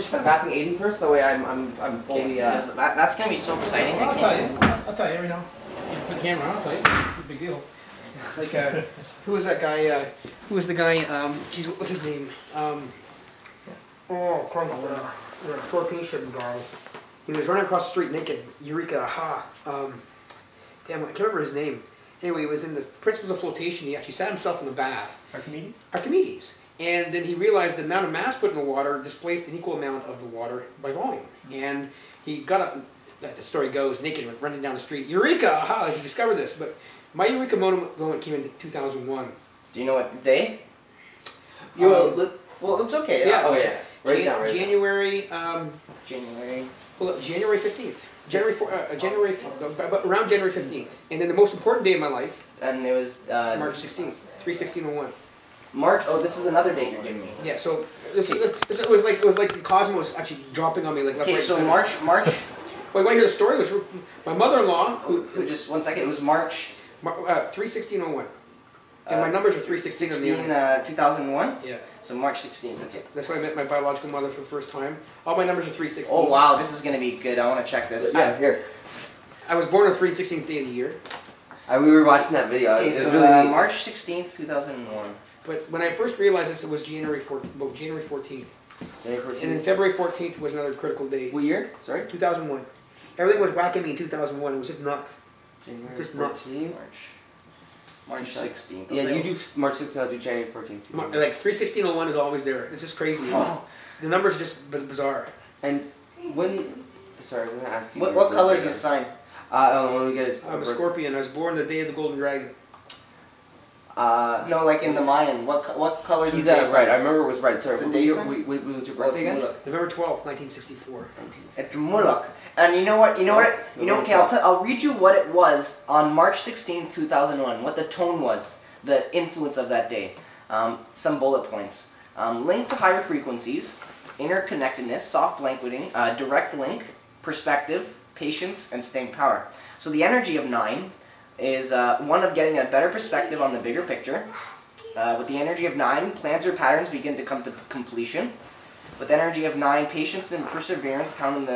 finish bathing Aiden first. That way I'm fully. That's gonna be so exciting. I'll tell you. I'll tell you every now. You put the camera on. I'll tell you. It's a big deal. It's like who was that guy? Who was the guy? Geez, what was his name? Oh Christ! The flotation guy. He was running across the street naked. Eureka! Ha! Damn, I can't remember his name. Anyway, he was in the Principles of Flotation. He actually sat himself in the bath. Archimedes? Archimedes. And then he realized the amount of mass put in the water displaced an equal amount of the water by volume. And he got up, the story goes, naked, went running down the street. Eureka! Aha! Like he discovered this. But my Eureka moment came in 2001. Do you know what day? Well, it's okay. Yeah. Oh yeah. Write it down. January. January. Well, January 15th. But around January 15th. And then the most important day of my life. And it was March 16th. 3/16/01. March. Oh, this is another date you're giving me. Yeah. So it was like the cosmos actually dropping on me like left, okay, right, so center. March. Wait, you want to hear the story? It was my mother-in-law who just 1 second. It was March. 3/16/01. And my numbers are 3/16 on the ends. 2001? Yeah. So March 16th. Okay. That's when I met my biological mother for the first time. All my numbers are 3/16. Oh wow, this is gonna be good. I want to check this. Yeah, here. I was born on the 3/16th day of the year. We were watching that video. Okay, it was so really neat. March 16th, 2001. But when I first realized this, it was January 14th. January 14th. And then February 14th was another critical day. What year? Sorry? 2001. Everything was whacking me in 2001. It was just nuts. January Just nuts. March 16th. Yeah, you do March 16th, I'll do January 14th. Like 3/16/01 is always there. It's just crazy. The numbers are just bizarre. And when... Sorry, I'm going to ask you... What color is his sign? When we get his... I'm a Scorpion. I was born the day of the Golden Dragon. No, like in the Mayan. What color is his day? He's right. I remember it was right. Sorry. It's a day sign? What was your birthday again? November 12th, 1964. It's Mulak. And you know what? Okay, I'll read you what it was on March 16, 2001. What the tone was, the influence of that day. Some bullet points. Link to higher frequencies, interconnectedness, soft blanketing, direct link, perspective, patience, and staying power. So the energy of 9 is one of getting a better perspective on the bigger picture. With the energy of 9, plans or patterns begin to come to completion. With the energy of 9, patience and perseverance found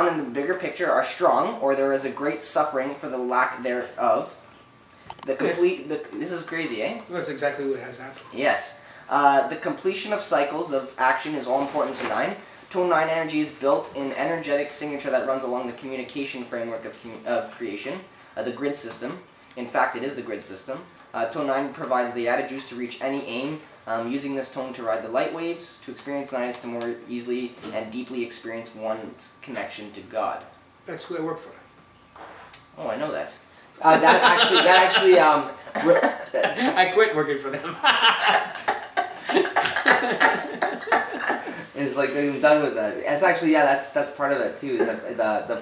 in the bigger picture are strong, or there is a great suffering for the lack thereof. This is crazy, eh? That's exactly what has happened. Yes. The completion of cycles of action is all important to 9. Tone 9 energy is built in energetic signature that runs along the communication framework of creation, the grid system. In fact, it is the grid system. Tone 9 provides the added juice to reach any aim. Using this tone to ride the light waves, to experience 9 is to more easily and deeply experience one's connection to God. That's who I work for. Oh, I know that. I quit working for them. It's like I'm done with that. It's actually that's part of it too. Is that the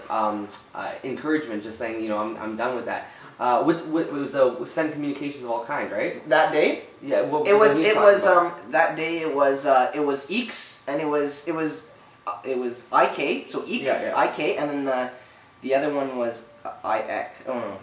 encouragement, just saying I'm done with that. What was send communications of all kind, right? That day? Yeah. That day it was EEX and it was IK, so EEK, IK, and then the other one was IEC. Oh no,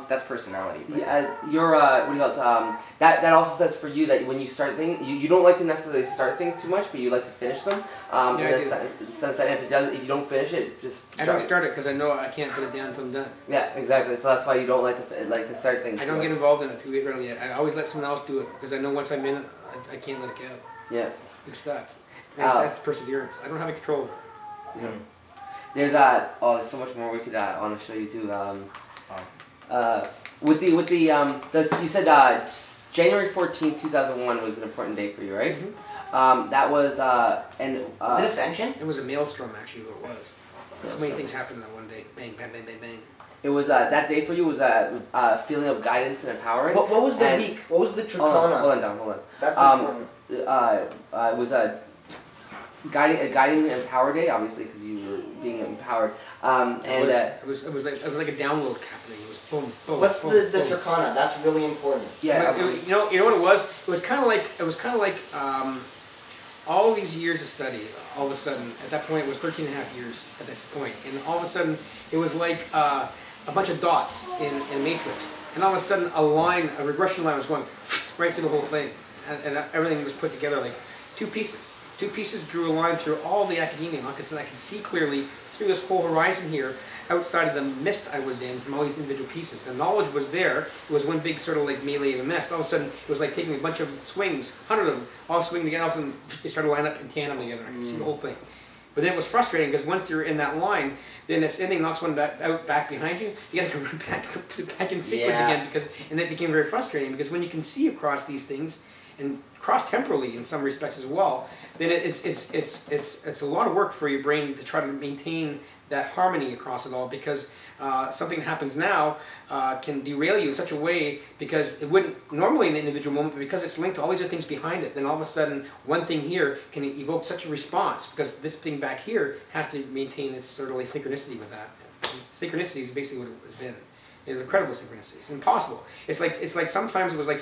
that's personality. But. Yeah, you're what do you call it? That also says for you that when you start things, you don't like to necessarily start things too much, but you like to finish them. In the sense that if you don't finish it, just I don't start it because I know I can't put it down until I'm done. Yeah, exactly. So that's why you don't like to start things. I don't get involved in it too early. I always let someone else do it because I know once I'm in it, I can't let it go. Yeah. I'm stuck. That's perseverance. I don't have any control over it. Yeah. There's there's so much more we could want to show you too. You said January 14th, 2001 was an important day for you, right? Mm-hmm. That was is it Ascension? It was a maelstrom, actually. What it was. So many things happened that one day. Bang, bang, bang, bang, bang. It was that day for you was a feeling of guidance and empowering. What was the week? What was the Trikona? Hold on. That's important. It was a guiding and empower day, obviously, because you were being empowered. It was like a download happening. It was boom, boom. What's boom, the boom. Trikona? That's really important. Yeah. You know what it was? It was kind of like all these years of study. All of a sudden, at that point, it was 13 and a half years at this point, and all of a sudden, it was like a bunch of dots in a matrix, and all of a sudden, a regression line was going right through the whole thing, and everything was put together like two pieces. Two pieces drew a line through all the academia. I could see clearly through this whole horizon here, outside of the mist I was in from all these individual pieces. The knowledge was there. It was one big sort of like melee of a mist. All of a sudden, it was like taking a bunch of swings, 100 of them, all swinging together. All of a sudden, they started lining up in tandem together. I could see the whole thing. But then it was frustrating because once you're in that line, then if anything knocks one back behind you, you got to run back, put it back in sequence again, and that became very frustrating because when you can see across these things and cross temporally in some respects as well, then it's a lot of work for your brain to try to maintain that harmony across it all because something happens now can derail you in such a way because it wouldn't normally in the individual moment, but because it's linked to all these other things behind it, then all of a sudden one thing here can evoke such a response because this thing back here has to maintain its sort of like synchronicity with that. Synchronicity is basically what it has been. It's incredible synchronicity. It's impossible. It's like sometimes it was like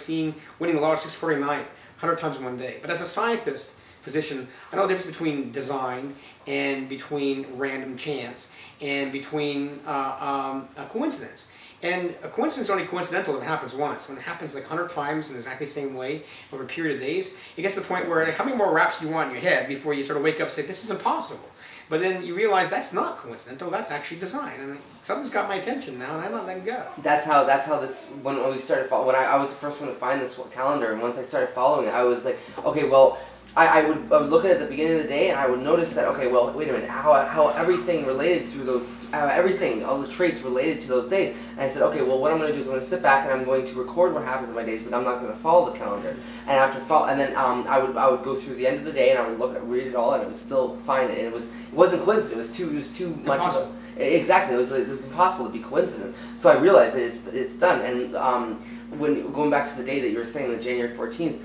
winning the lottery 649 100 times in one day. But as a scientist, physician, I know the difference between design and between random chance and between a coincidence. And a coincidence is only coincidental if it happens once. When it happens like 100 times in exactly the same way over a period of days, it gets to the point where like, how many more raps do you want in your head before you sort of wake up and say, this is impossible. But then you realize that's not coincidental, that's actually design. And something's got my attention now and I'm not letting go. That's how this, when we started following, when I was the first one to find this calendar, and once I started following it, I was like, okay, well, I would look at it at the beginning of the day and I would notice that, okay, well, wait a minute, how everything related through those, everything, all the traits related to those days. And I said, okay, well, what I'm going to do is I'm going to sit back and I'm going to record what happens in my days, but I'm not going to follow the calendar. And then I would go through the end of the day and I would read it all and it was still fine. And it wasn't coincidence. It was too much of a, exactly. It was impossible to be coincidence. So I realized that it's done. And when going back to the day that you were saying, the January 14th,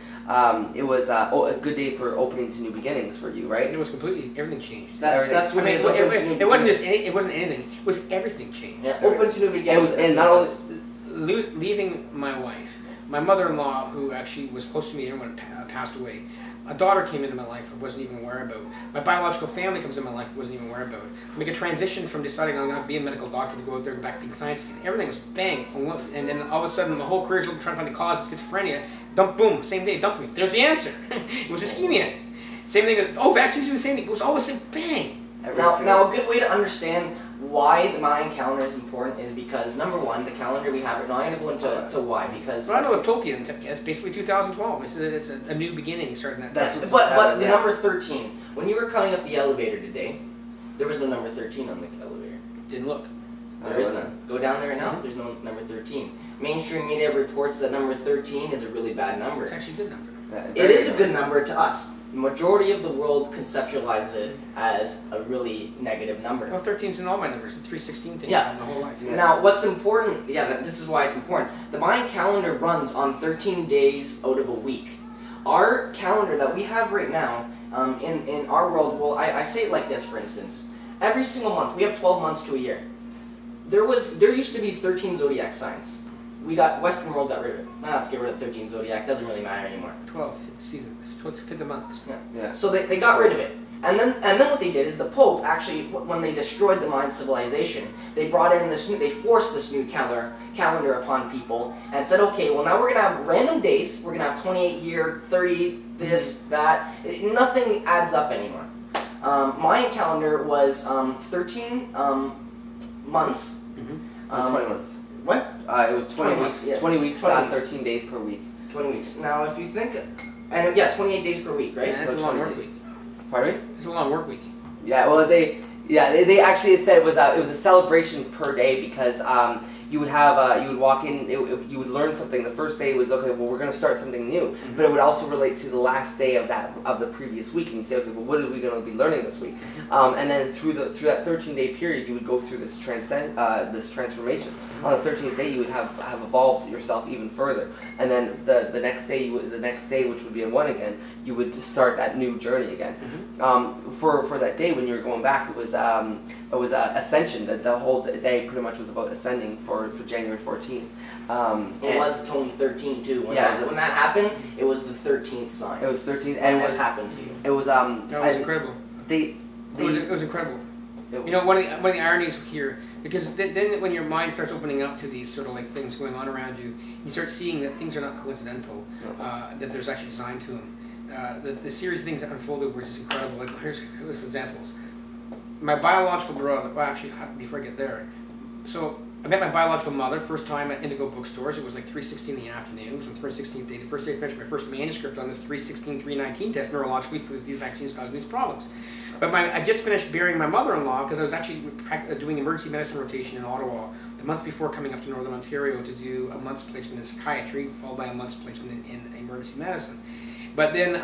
it was a good day for opening to new beginnings for you, right? It was completely, everything changed. That's what it wasn't just it wasn't anything. It was everything changed. Yeah, open to new beginnings. And not only leaving my wife, my mother-in-law, who actually was close to me when passed away. A daughter came into my life I wasn't even aware about. My biological family comes into my life I wasn't even aware about. Make a transition from deciding I'm going to be a medical doctor to go out there and go back to being science, and everything was bang. And then all of a sudden my whole career is trying to find the cause of schizophrenia. Dump, boom, same day, dumped me. There's the answer. It was ischemia. Same thing, vaccines do the same thing. It was all the same, bang. Now a good way to understand why the Mayan calendar is important is because, number one, the calendar we have right now, I'm going to go into why, because... Well, I know Tolkien, it's basically 2012. It's a new beginning starting that. But the number 13, when you were coming up the elevator today, there was no number 13 on the elevator. Didn't look. There is none. Go down there right now, there's no number 13. Mainstream media reports that number 13 is a really bad number. It's actually a good number. It is a good number to us. The majority of the world conceptualizes it as a really negative number. Well, 13's in all my numbers. The 316 thing yeah. my whole life. Yeah. Now, what's important, this is why it's important. The Mayan calendar runs on 13 days out of a week. Our calendar that we have right now, in our world, well, I say it like this, for instance. Every single month, we have 12 months to a year. There used to be 13 zodiac signs. Western world got rid of it. Now let's get rid of 13 zodiac, doesn't really matter anymore. 12, 5th season, 5th months. Yeah. So they got rid of it. And then what they did is the Pope actually, when they destroyed the Mayan civilization, they brought in they forced this new calendar upon people and said, okay, well now we're going to have random days, we're going to have 28 here, 30, this, that, nothing adds up anymore. Mayan calendar was 13 months. 20 months. What? It was 20 weeks. Yeah. 20 weeks, 13 days per week. 20 weeks. Now, if you think, and yeah, 28 days per week, right? Yeah, that's a long work week. Pardon me? It's a long work week. Yeah, well, they actually said it was a celebration per day because you would have you would walk in, you would learn something. The first day was, okay, well, we're going to start something new, but it would also relate to the last day of the previous week, and you say, okay, well, what are we going to be learning this week? And then through that 13-day period, you would go through this transformation. On the 13th day, you would have evolved yourself even further, and then the next day, which would be a 1 again, you would start that new journey again. For that day when you were going back, it was ascension. The whole day pretty much was about ascending for January 14th. It was only 13 too. When that happened, it was the 13th sign. It was 13th, and what happened to you? It was That was incredible. It was incredible. You know, one of the ironies here, because then when your mind starts opening up to these sort of like things going on around you, you start seeing that things are not coincidental, that there's actually design to them. the series of things that unfolded were just incredible. Like here's examples. My biological brother. Well, actually, before I get there, so I met my biological mother first time at Indigo Bookstores. It was like 3:16 in the afternoon. It was on the 16th day. The first day I finished my first manuscript on this 3:16-3:19 test neurologically for these vaccines causing these problems. But I just finished burying my mother-in-law because I was actually doing emergency medicine rotation in Ottawa the month before coming up to Northern Ontario to do a month's placement in psychiatry, followed by a month's placement in emergency medicine. But then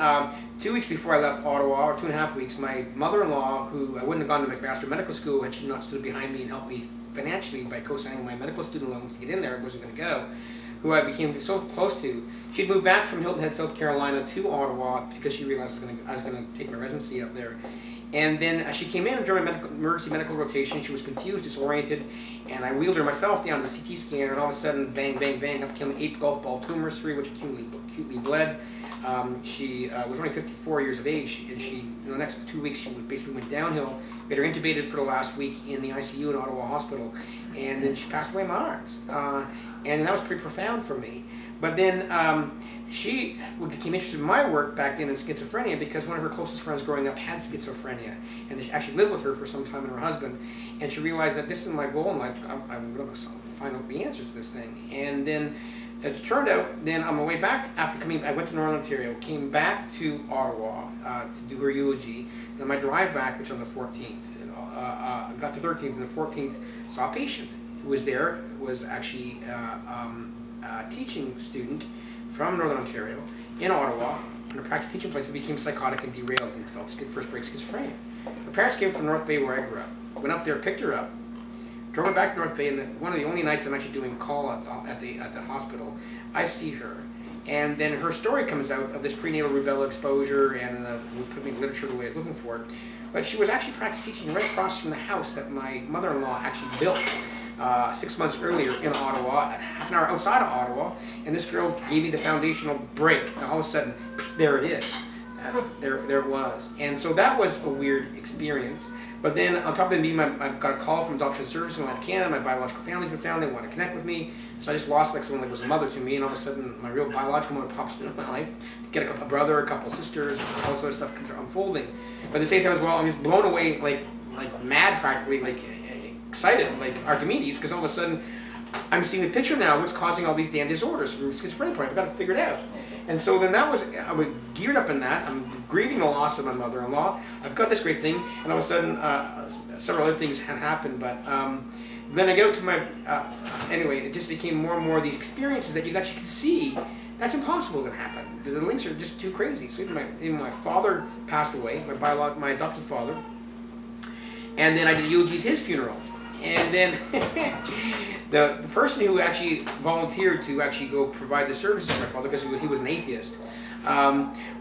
2 weeks before I left Ottawa, or 2.5 weeks, my mother-in-law, who I wouldn't have gone to McMaster Medical School had she not stood behind me and helped me financially by co-signing my medical student loans to get in there, I wasn't going to go, who I became so close to. She'd moved back from Hilton Head, South Carolina to Ottawa because she realized I was going to take my residency up there. And then she came in during my emergency medical rotation. She was confused, disoriented, and I wheeled her myself down to the CT scanner, and all of a sudden, bang, bang, bang, up came 8 golf ball tumors, 3 which acutely bled. She was only 54 years of age, and in the next 2 weeks, she basically went downhill. We had her intubated for the last week in the ICU in Ottawa Hospital, and then she passed away in my arms. And that was pretty profound for me. But then she became interested in my work back then in schizophrenia because one of her closest friends growing up had schizophrenia, and she actually lived with her for some time and her husband. And she realized that this is my goal in life. I'm going to find out the answers to this thing. And then it turned out, then on my way back, after coming, I went to Northern Ontario, came back to Ottawa to do her eulogy. And on my drive back, which on the 14th, got the 13th, and the 14th, saw a patient who was there, was actually a teaching student from Northern Ontario in Ottawa, in a practice teaching place, but became psychotic and derailed and developed first break schizophrenia. Her parents came from North Bay, where I grew up. Went up there, picked her up, drove her back to North Bay, and one of the only nights I'm actually doing call at the hospital, I see her. And then her story comes out of this prenatal rubella exposure and we put me in literature the way I was looking for it. But she was actually practice teaching right across from the house that my mother-in-law actually built 6 months earlier in Ottawa, half an hour outside of Ottawa. And this girl gave me the foundational break. And all of a sudden, there it is. There it was. And so that was a weird experience. But then on top of that, I got a call from Adoption Services in Atlantic Canada. My biological family's been found. They want to connect with me. So I just lost like someone that was a mother to me, and all of a sudden my real biological mother pops into my life. Get a brother, a couple sisters, all this other stuff comes unfolding. But at the same time as well, I'm just blown away, like mad practically, like excited, like Archimedes, because all of a sudden I'm seeing the picture now of what's causing all these damn disorders from schizophrenia. I've got to figure it out. And so then I was geared up in that. I'm grieving the loss of my mother-in-law. I've got this great thing, and all of a sudden several other things had happened. But then I get out to my, anyway, it just became more and more of these experiences that you actually can see. That's impossible to happen. The links are just too crazy. So even my father passed away, my adopted father, and then I did eulogy at his funeral. And then the person who actually volunteered to actually go provide the services to my father, because he was an atheist,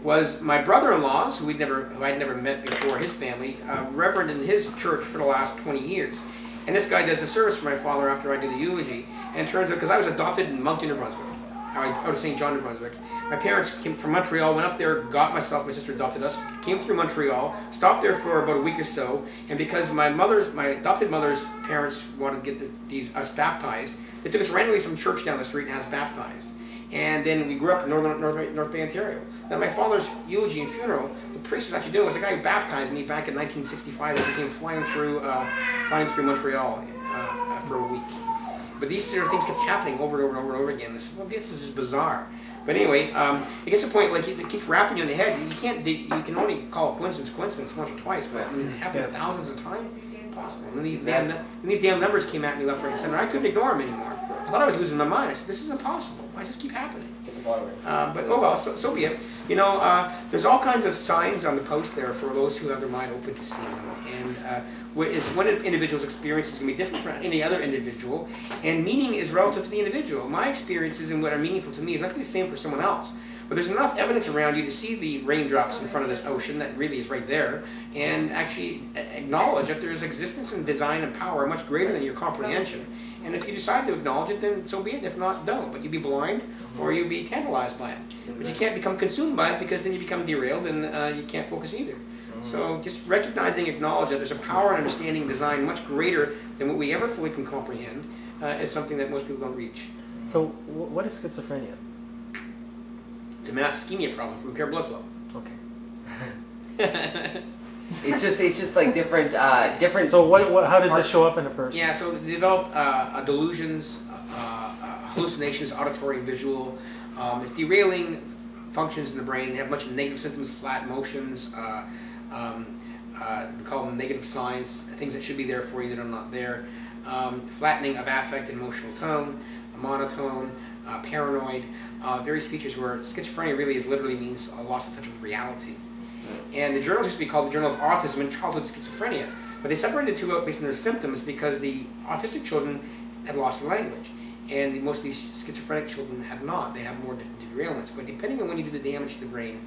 was my brother-in-law's, who I'd never met before, his family, reverend in his church for the last 20 years. And this guy does the service for my father after I do the eulogy. And it turns out, because I was adopted in Moncton, New Brunswick, out of St. John, New Brunswick. My parents came from Montreal, went up there, got myself, my sister adopted us, came through Montreal, stopped there for about a week or so, and because my adopted mother's parents wanted to get us baptized, they took us randomly to some church down the street and had us baptized. And then we grew up in North Bay, Ontario. Now my father's eulogy and funeral, the priest was actually doing was the guy who baptized me back in 1965 as he came flying through Montreal for a week. But these sort of things kept happening over and over and over and over again. This is just bizarre. But anyway, it gets to a point like it keeps wrapping you in the head. You can only call a coincidence once or twice, but I mean, it happened thousands of times. Impossible. And these damn numbers came at me left, right, and center. I couldn't ignore them anymore. I thought I was losing my mind. I said, this is impossible. Why does this keep happening? But oh well, so be it. You know, there's all kinds of signs on the post there for those who have their mind open to seeing them. And one individual's experience is going to be different from any other individual, and meaning is relative to the individual. My experiences and what are meaningful to me is not going to be the same for someone else. But there's enough evidence around you to see the raindrops in front of this ocean that really is right there, and actually acknowledge that there is existence and design and power much greater than your comprehension. And if you decide to acknowledge it, then so be it. If not, don't. But you be blind or you be tantalized by it. But you can't become consumed by it, because then you become derailed and you can't focus either. So just recognizing, acknowledge that there's a power and understanding and design much greater than what we ever fully can comprehend is something that most people don't reach. So what is schizophrenia? It's a mass ischemia problem from impaired blood flow. Okay. It's just like different. So how does this show up in a person? Yeah, so they develop delusions, hallucinations, auditory and visual. It's derailing functions in the brain. They have much negative symptoms, flat motions. We call them negative signs, things that should be there for you that are not there. Flattening of affect and emotional tone, monotone, paranoid. Various features where schizophrenia really literally means a loss of touch with reality. And the journal used to be called the Journal of Autism and Childhood Schizophrenia. But they separated the two out based on their symptoms because the autistic children had lost their language. And most of these schizophrenic children had not. They have more derailments. But depending on when you do the damage to the brain,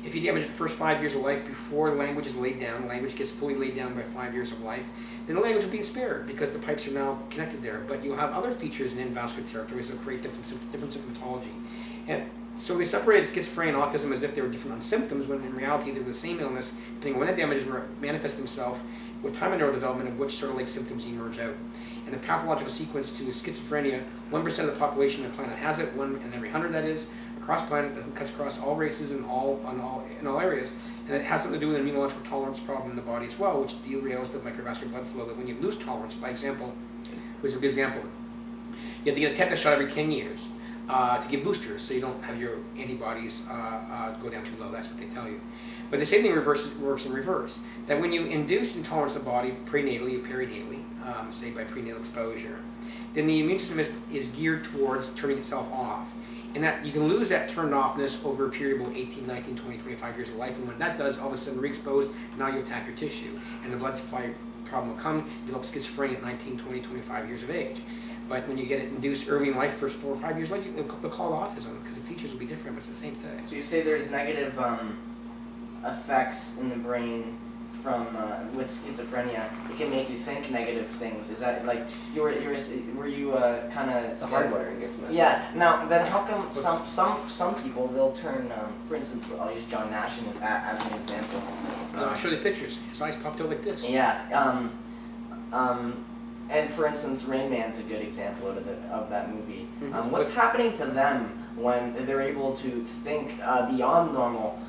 if you damage the first 5 years of life before language is laid down, language gets fully laid down by 5 years of life, then the language will be spared because the pipes are now connected there. But you'll have other features in vascular territories that create different symptomatology. And so they separated schizophrenia and autism as if they were different on symptoms, when in reality they were the same illness, depending on when the damages manifest themselves, with time and neurodevelopment of which sort of like symptoms emerge out. And the pathological sequence to schizophrenia, 1% of the population on the planet has it, 1 in every 100 that is, across planet, that cuts across all races and in all areas. And it has something to do with an immunological tolerance problem in the body as well, which derails the microvascular blood flow, that when you lose tolerance, by example, here's a good example. You have to get a tetanus shot every 10 years. To give boosters so you don't have your antibodies go down too low. That's what they tell you. But the same thing works in reverse. That when you induce intolerance of the body prenatally or perinatally, say by prenatal exposure, then the immune system is geared towards turning itself off. And that you can lose that turned offness over a period of 18, 19, 20, 25 years of life. And when that does, all of a sudden re-exposed, now you attack your tissue. And the blood supply problem will come, develop schizophrenia at 19, 20, 25 years of age. But when you get it induced early in life, first 4 or 5 years later, they'll call it autism because the features will be different, but it's the same thing. So you say there's negative effects in the brain from with schizophrenia. It can make you think negative things. Is that like were you kind of the hardwiring gets messed up? Yeah. Now then, how come some people they'll turn? For instance, I'll use John Nash as an example. I'll show you pictures. His eyes popped out like this. Yeah. And for instance, Rain Man's a good example of that movie. Mm-hmm. What's happening to them when they're able to think beyond normal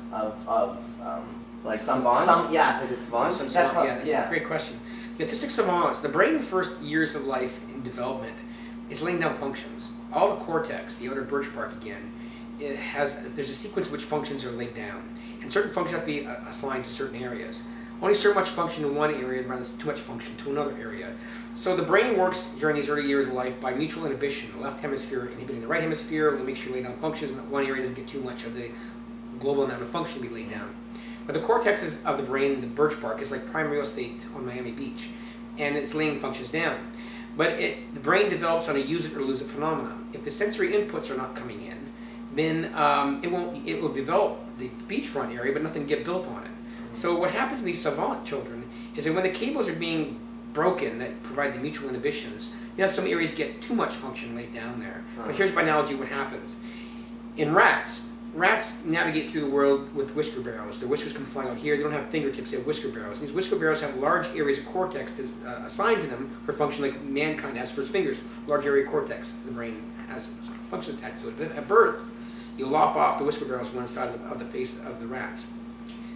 like savant? Yeah. Like a savant? That's a great question. The autistic savants, the brain in the first years of life in development is laying down functions. All the cortex, the outer birch bark again, there's a sequence of which functions are laid down. And certain functions have to be assigned to certain areas. Only so much function in one area, rather than too much function to another area. So the brain works during these early years of life by mutual inhibition. The left hemisphere inhibiting the right hemisphere will make sure you lay down functions, and one area doesn't get too much of the global amount of function to be laid down. But the cortex of the brain, the birch bark, is like prime real estate on Miami Beach, and it's laying functions down. But the brain develops on a use it or lose it phenomenon. If the sensory inputs are not coming in, then it will develop the beachfront area, but nothing get built on it. So what happens in these savant children is that when the cables are being broken that provide the mutual inhibitions, you have some areas get too much function laid down there. But here's by analogy what happens. In rats navigate through the world with whisker barrows. Their whiskers come flying out here. They don't have fingertips, they have whisker barrows. And these whisker barrows have large areas of cortex assigned to them for function like mankind has for its fingers. Large area cortex, the brain has functions attached to it. But at birth, you lop off the whisker barrows on one side of the face of the rats.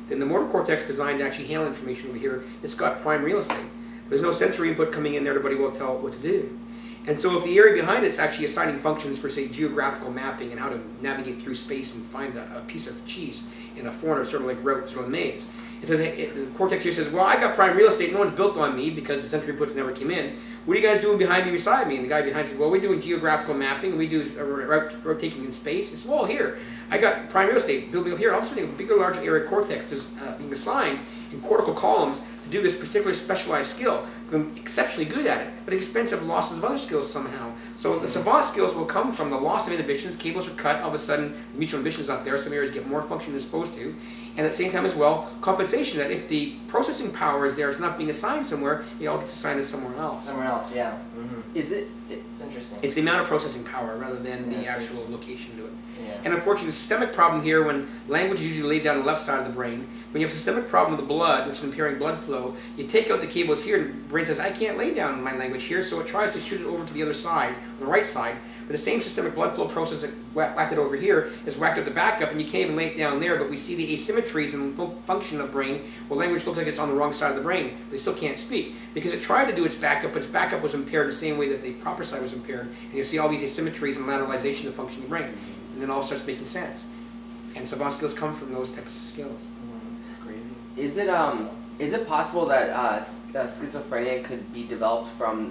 Then the motor cortex designed to actually handle information over here, it's got prime real estate. There's no sensory input coming in there, nobody will tell it what to do. And so if the area behind it's actually assigning functions for, say, geographical mapping and how to navigate through space and find a piece of cheese in a foreigner, sort of like route, sort of maze. The cortex here says, well, I got prime real estate, no one's built on me because the sensory inputs never came in. What are you guys doing behind me, beside me? And the guy behind says, well, we're doing geographical mapping, we do route taking in space. It's, well, here, I got prime real estate building up here. All of a sudden, a bigger, larger area cortex is being assigned in cortical columns to do this particular specialized skill. I'm exceptionally good at it, but at the expense of losses of other skills somehow. So the savant skills will come from the loss of inhibitions. Cables are cut. All of a sudden, the mutual inhibition is not there. Some areas get more function than they're supposed to. And at the same time as well, compensation, that if the processing power is there, it's not being assigned somewhere, it all gets assigned to somewhere else. Somewhere else, yeah. Mm-hmm. It's interesting. It's the amount of processing power rather than the actual location to it. Yeah. And unfortunately, the systemic problem here, when language is usually laid down on the left side of the brain, when you have a systemic problem with the blood, which is impairing blood flow, flow, you take out the cables here, and the brain says, I can't lay down my language here, so it tries to shoot it over to the other side, on the right side, but the same systemic blood flow process that whacked it over here is whacked out the backup, and you can't even lay it down there, but we see the asymmetries in the function of brain, where language looks like it's on the wrong side of the brain, but they still can't speak, because it tried to do its backup, but its backup was impaired the same way that the proper side was impaired, and you see all these asymmetries and lateralization of function of the brain, and then all starts making sense. And savant skills come from those types of skills. It's crazy. Is it possible that schizophrenia could be developed from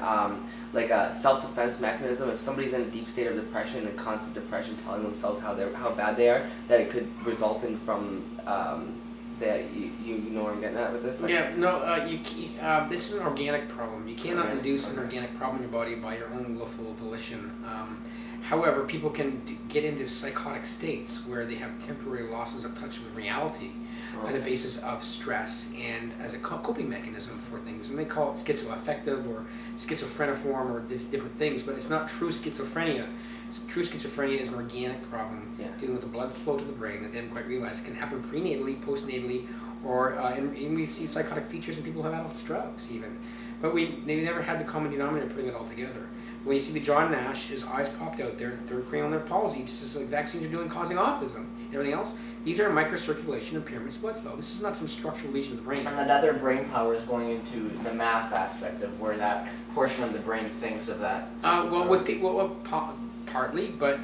like a self-defense mechanism? If somebody's in a deep state of depression and constant depression, telling themselves how bad they are, that it could result in from that you know where I'm getting at with this? Like, yeah, no, this is an organic problem. You cannot induce an organic problem in your body by your own willful volition. However, people can get into psychotic states where they have temporary losses of touch with reality on the basis of stress and as a coping mechanism for things. And they call it schizoaffective or schizophreniform or different things, but it's not true schizophrenia. True schizophrenia is an organic problem dealing with the blood flow to the brain that they haven't quite realized. It can happen prenatally, postnatally, or and we see psychotic features in people who have adult drugs even. But they never had the common denominator putting it all together. When you see the John Nash, his eyes popped out there, third cranial nerve palsy, just as like vaccines are doing causing autism and everything else. These are microcirculation impairments of blood flow. This is not some structural lesion of the brain. And another brain power is going into the math aspect of where that portion of the brain thinks of that. With people, partly, but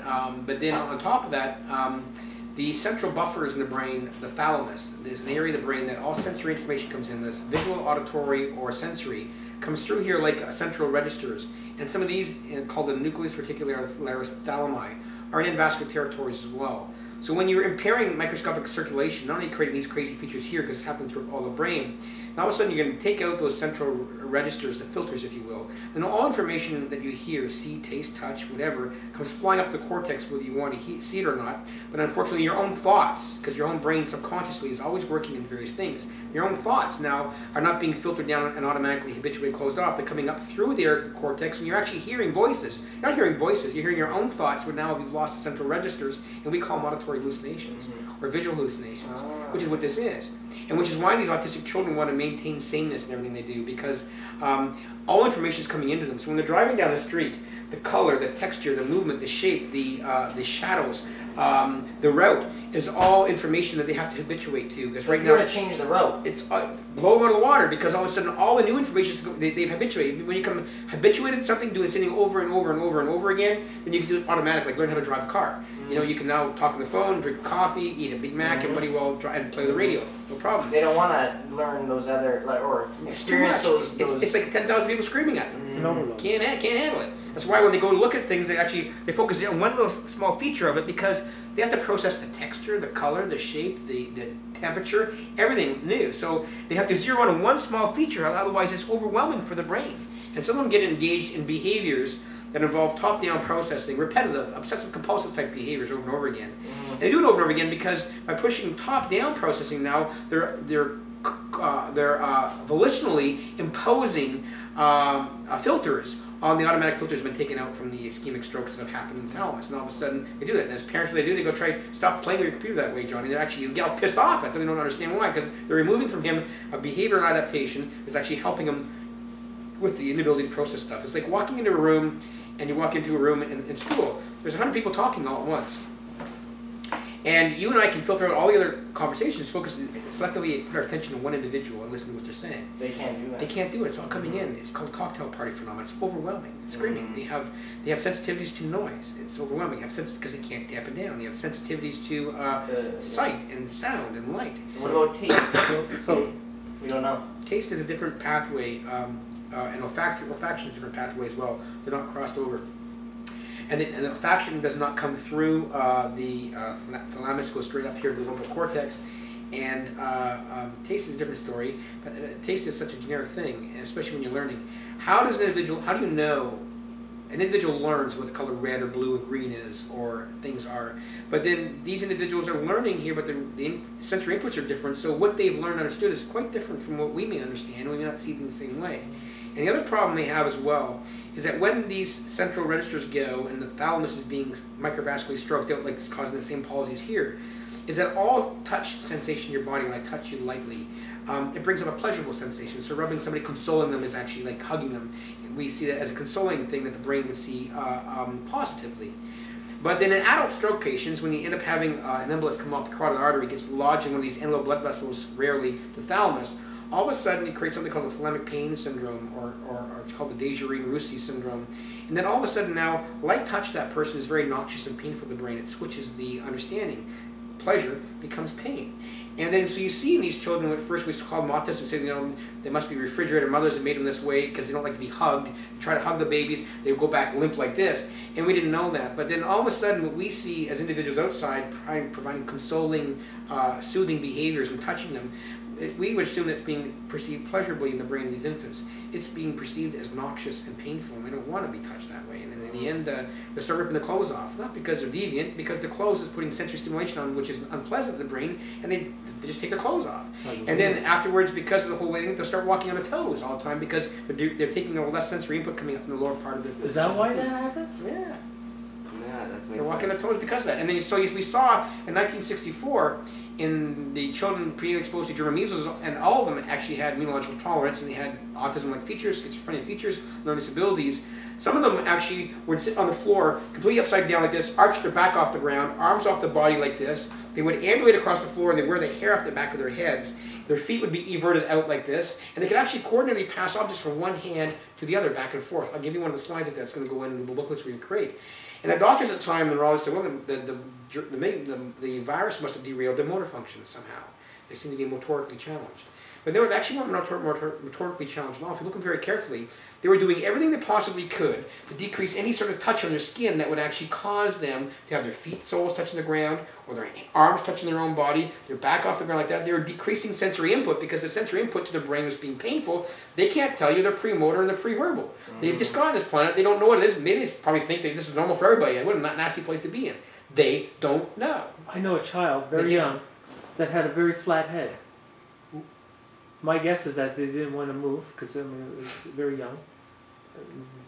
then on top of that, the central buffers in the brain, the thalamus, there's an area of the brain that all sensory information comes in. This visual, auditory, or sensory comes through here like central registers. And some of these, called the nucleus reticularis thalami, are in vascular territories as well. So when you're impairing microscopic circulation, not only creating these crazy features here because it's happening through all the brain, now all of a sudden you're going to take out those central registers, the filters if you will, and all information that you hear, see, taste, touch, whatever, comes flying up the cortex whether you want to see it or not. But unfortunately your own thoughts, because your own brain subconsciously is always working in various things, your own thoughts now are not being filtered down and automatically habituated closed off. They're coming up through there to the cortex and you're actually hearing voices. You're not hearing voices, you're hearing your own thoughts where now we've lost the central registers and we call them auditory hallucinations or visual hallucinations, which is what this is. And which is why these autistic children want to maintain sameness in everything they do, because all information is coming into them. So when they're driving down the street, the color, the texture, the movement, the shape, the shadows, the route is all information that they have to habituate to. Because right now, to change the route, it's blow them out of the water, because all of a sudden all the new information they've habituated. When you come habituated to something, doing something over and over and over and over again, then you can do it automatically, like learn how to drive a car. You know, you can now talk on the phone, drink coffee, eat a Big Mac, everybody will drive and play the radio. No problem. They don't want to learn those other, or experience those. It's like 10,000 people screaming at them. It's an overload. Can't handle it. That's why when they go to look at things, they focus on one little small feature of it, because they have to process the texture, the color, the shape, the temperature, everything new. So they have to zero in on one small feature, otherwise it's overwhelming for the brain. And some of them get engaged in behaviors that involve top-down processing, repetitive, obsessive-compulsive type behaviors over and over again. And they do it over and over again because by pushing top-down processing now, they're volitionally imposing filters on the automatic filters that have been taken out from the ischemic strokes that have happened in the thalamus. And all of a sudden, they do that. And as parents, what they go try stop playing with your computer that way, Johnny. They're actually, you get all pissed off at them. They don't understand why, because they're removing from him a behavioral adaptation that's actually helping him with the inability to process stuff. It's like walking into a room, and you walk into a room in school. There's 100 people talking all at once. And you and I can filter out all the other conversations, focus selectively, put our attention on one individual and listen to what they're saying. They can't do that. They can't do it. It's all coming in. It's called cocktail party phenomenon. It's overwhelming. It's screaming. They have sensitivities to noise. It's overwhelming. They have because they can't damp it down. They have sensitivities to sight and sound and light. What about taste? So we don't know. Taste is a different pathway, and olfaction is a different pathway as well. They're not crossed over. And the olfaction does not come through the thalamus, goes straight up here to the lobar cortex. And taste is a different story, but taste is such a generic thing, especially when you're learning. How do you know, an individual learns what the color red or blue or green is, or things are, but then these individuals are learning here, but the sensory inputs are different, so what they've learned and understood is quite different from what we may understand, and we may not see things the same way. And the other problem they have as well is that when these central registers go and the thalamus is being microvascularly stroked out, like it's causing the same palsies here, is that all touch sensation in your body, when I touch you lightly, it brings up a pleasurable sensation. So rubbing somebody, consoling them, is actually like hugging them. We see that as a consoling thing that the brain would see positively. But then in adult stroke patients, when you end up having an embolus come off the carotid artery, it gets lodged in one of these endothelial blood vessels, rarely the thalamus, all of a sudden you create something called the thalamic pain syndrome, or it's called the Dejerine-Roussy syndrome. And then all of a sudden now, light touch to that person is very noxious and painful to the brain. It switches the understanding. Pleasure becomes pain. And then, so you see in these children, at first we call them autists, we say, they must be refrigerator mothers that made them this way because they don't like to be hugged. They try to hug the babies, they go back limp like this. And we didn't know that. But then all of a sudden, what we see as individuals outside, providing consoling, soothing behaviors and touching them, we would assume it's being perceived pleasurably in the brain of these infants. It's being perceived as noxious and painful, and they don't want to be touched that way. And then in the end, they start ripping the clothes off, not because they're deviant, because the clothes is putting sensory stimulation on, which is unpleasant to the brain, and they just take their clothes off. And then afterwards, because of the whole thing, they'll start walking on the toes all the time because they're taking a less sensory input coming up from the lower part of the. Is that why that happens? Yeah. Yeah, that makes They're walking sense. on the toes because of that. And then we saw in 1964 in the children pre-exposed to German measles, and all of them actually had immunological tolerance, and they had autism-like features, schizophrenia features, learning disabilities. Some of them actually would sit on the floor, completely upside down like this, arch their back off the ground, arms off the body like this. They would ambulate across the floor, and they wear the hair off the back of their heads. Their feet would be everted out like this, and they could actually coordinately pass objects from one hand to the other, back and forth. I'll give you one of the slides like that. It's going to go in the booklets we create. And the doctors at the time, the neurologists said, well, the virus must have derailed their motor function somehow. They seem to be motorically challenged. But they actually weren't motorically challenged at all. If you look at them very carefully, they were doing everything they possibly could to decrease any sort of touch on their skin that would actually cause them to have their feet soles touching the ground, or their arms touching their own body, their back off the ground like that. They were decreasing sensory input because the sensory input to their brain was being painful. They can't tell you they're premotor and they're preverbal. They've just got on this planet. They don't know what it is. Maybe they probably think that this is normal for everybody. What a nasty place to be in. They don't know. I know a child, very young, that had a very flat head. My guess is that they didn't want to move because it was very young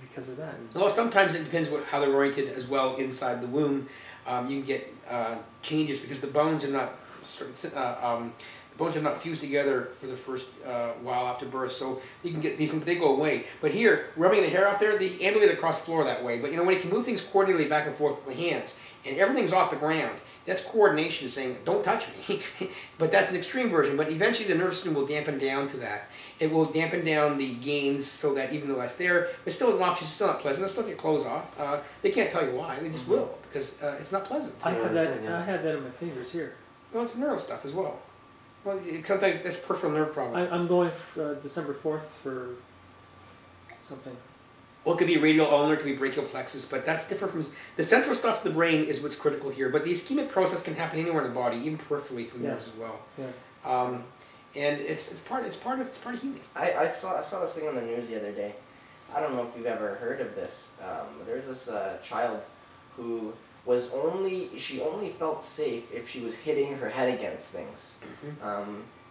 because of that. Well, sometimes it depends how they're oriented as well inside the womb. You can get changes because the bones are not fused together for the first while after birth, so you can get these. They go away. But here, rubbing the hair off there, they ambulate across the floor that way. But when you can move things coordinately back and forth with the hands, and everything's off the ground, that's coordination saying, don't touch me. But that's an extreme version. But eventually the nervous system will dampen down to that. It will dampen down the gains so that even though that's there, it's still obnoxious, it's still not pleasant. Let's take your clothes off. They can't tell you why. They just will because it's not pleasant. I have that in my fingers here. Well, it's neuro stuff as well. Well, sometimes that's peripheral nerve problem. I'm going December 4th for something. Well, it could be radial ulnar, it could be brachial plexus, but that's different from the central stuff of the brain is what's critical here. But the ischemic process can happen anywhere in the body, even peripherally to the nerves as well. Yeah. And it's part of healing. I saw this thing on the news the other day. I don't know if you've ever heard of this. There's this child who she only felt safe if she was hitting her head against things.